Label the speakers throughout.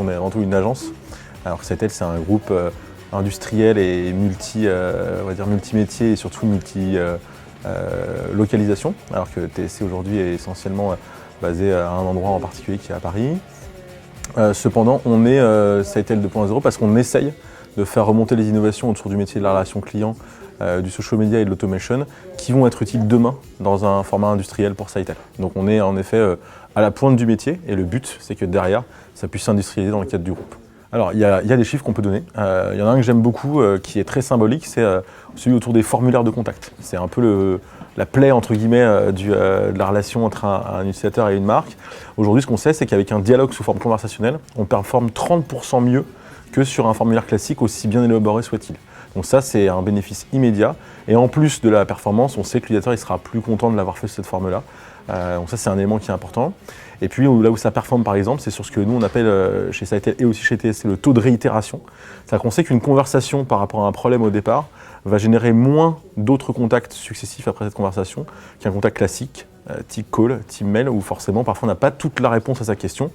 Speaker 1: qu'on est avant tout une agence. Alors que Sitel, c'est un groupe industriel et on va dire multimétier et surtout multi-localisation. Alors que TSC aujourd'hui est essentiellement basé à un endroit en particulier qui est à Paris. Cependant, on est Sitel 2.0 parce qu'on essaye de faire remonter les innovations autour du métier de la relation client, du social media et de l'automation qui vont être utiles demain dans un format industriel pour Sitel. Donc on est en effet à la pointe du métier et le but c'est que derrière ça puisse s'industrialiser dans le cadre du groupe. Alors il y a des chiffres qu'on peut donner. Il y en a un que j'aime beaucoup qui est très symbolique, c'est celui autour des formulaires de contact. C'est un peu la plaie entre guillemets de la relation entre un utilisateur et une marque. Aujourd'hui ce qu'on sait c'est qu'avec un dialogue sous forme conversationnelle, on performe 30% mieux que sur un formulaire classique aussi bien élaboré soit-il. Donc ça, c'est un bénéfice immédiat. Et en plus de la performance, on sait que l'utilisateur il sera plus content de l'avoir fait sous cette forme-là. Donc ça, c'est un élément qui est important. Et puis là où ça performe, par exemple, c'est sur ce que nous, on appelle chez Sitel et aussi chez TSC le taux de réitération. C'est-à-dire qu'on sait qu'une conversation par rapport à un problème au départ va générer moins d'autres contacts successifs après cette conversation qu'un contact classique, type call, type mail, où forcément, parfois, on n'a pas toute la réponse à sa question.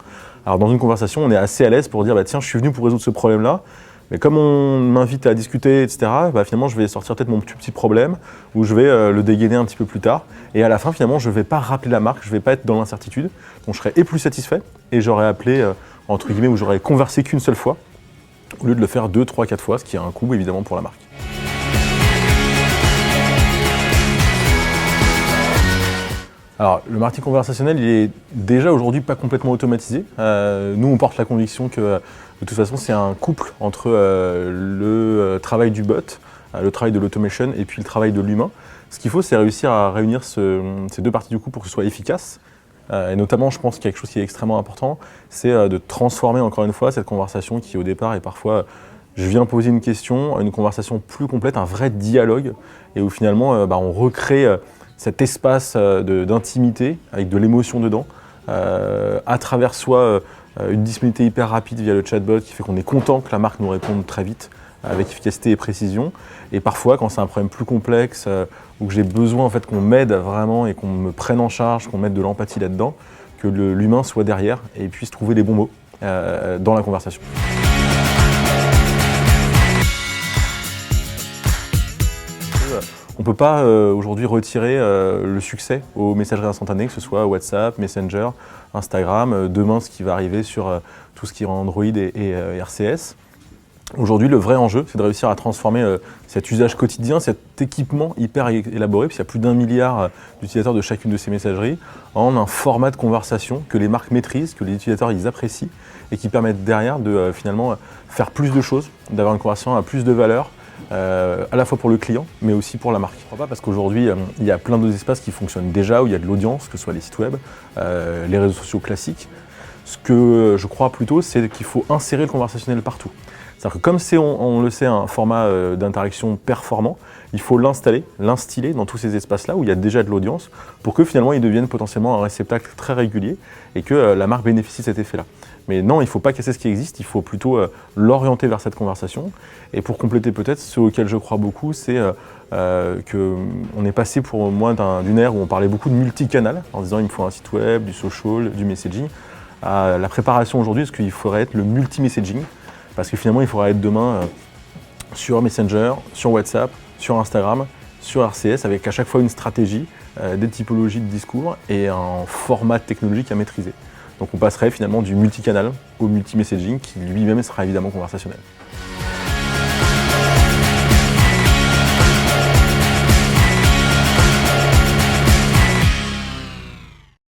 Speaker 1: Alors dans une conversation, on est assez à l'aise pour dire tiens, je suis venu pour résoudre ce problème-là. Mais comme on m'invite à discuter, etc., finalement, je vais sortir peut-être mon petit problème ou je vais le dégainer un petit peu plus tard. Et à la fin, finalement, je ne vais pas rappeler la marque, je ne vais pas être dans l'incertitude. Donc, je serai plus satisfait et j'aurais appelé, entre guillemets, ou j'aurais conversé qu'une seule fois au lieu de le faire 2, 3, 4 fois, ce qui a un coût, évidemment, pour la marque. Alors, le marketing conversationnel, il est déjà aujourd'hui pas complètement automatisé. Nous, on porte la conviction que, de toute façon, c'est un couple entre le travail du bot, le travail de l'automation et puis le travail de l'humain. Ce qu'il faut, c'est réussir à réunir ces deux parties du couple pour que ce soit efficace. Et notamment, je pense qu'il y a quelque chose qui est extrêmement important, c'est de transformer encore une fois cette conversation qui, au départ, est parfois je viens poser une question, une conversation plus complète, un vrai dialogue, et où finalement, on recrée cet espace d'intimité avec de l'émotion dedans, à travers soit une disponibilité hyper rapide via le chatbot qui fait qu'on est content que la marque nous réponde très vite, avec efficacité et précision. Et parfois, quand c'est un problème plus complexe, ou que j'ai besoin en fait, qu'on m'aide vraiment et qu'on me prenne en charge, qu'on mette de l'empathie là-dedans, que l'humain soit derrière et puisse trouver les bons mots dans la conversation. On ne peut pas aujourd'hui retirer le succès aux messageries instantanées, que ce soit WhatsApp, Messenger, Instagram, demain ce qui va arriver sur tout ce qui est Android et RCS. Aujourd'hui, le vrai enjeu, c'est de réussir à transformer cet usage quotidien, cet équipement hyper élaboré, puisqu'il y a plus d'1 milliard d'utilisateurs de chacune de ces messageries, en un format de conversation que les marques maîtrisent, que les utilisateurs ils apprécient et qui permettent derrière de finalement faire plus de choses, d'avoir une conversation à plus de valeur, à la fois pour le client, mais aussi pour la marque. Je crois pas parce qu'aujourd'hui, il y a plein d'autres espaces qui fonctionnent déjà, où il y a de l'audience, que ce soit les sites web, les réseaux sociaux classiques. Ce que je crois plutôt, c'est qu'il faut insérer le conversationnel partout. C'est-à-dire que comme c'est, on le sait, un format d'interaction performant, il faut l'installer, l'instiller dans tous ces espaces-là où il y a déjà de l'audience pour que finalement il devienne potentiellement un réceptacle très régulier et que la marque bénéficie de cet effet-là. Mais non, il ne faut pas casser ce qui existe, il faut plutôt l'orienter vers cette conversation. Et pour compléter peut-être, ce auquel je crois beaucoup, c'est qu'on est passé pour moi d'une ère où on parlait beaucoup de multicanal, en disant il me faut un site web, du social, du messaging, à la préparation aujourd'hui, parce qu'il faudrait être le multi-messaging. Parce que finalement, il faudra être demain sur Messenger, sur WhatsApp, sur Instagram, sur RCS, avec à chaque fois une stratégie, des typologies de discours et un format technologique à maîtriser. Donc on passerait finalement du multicanal au multi-messaging qui lui-même sera évidemment conversationnel.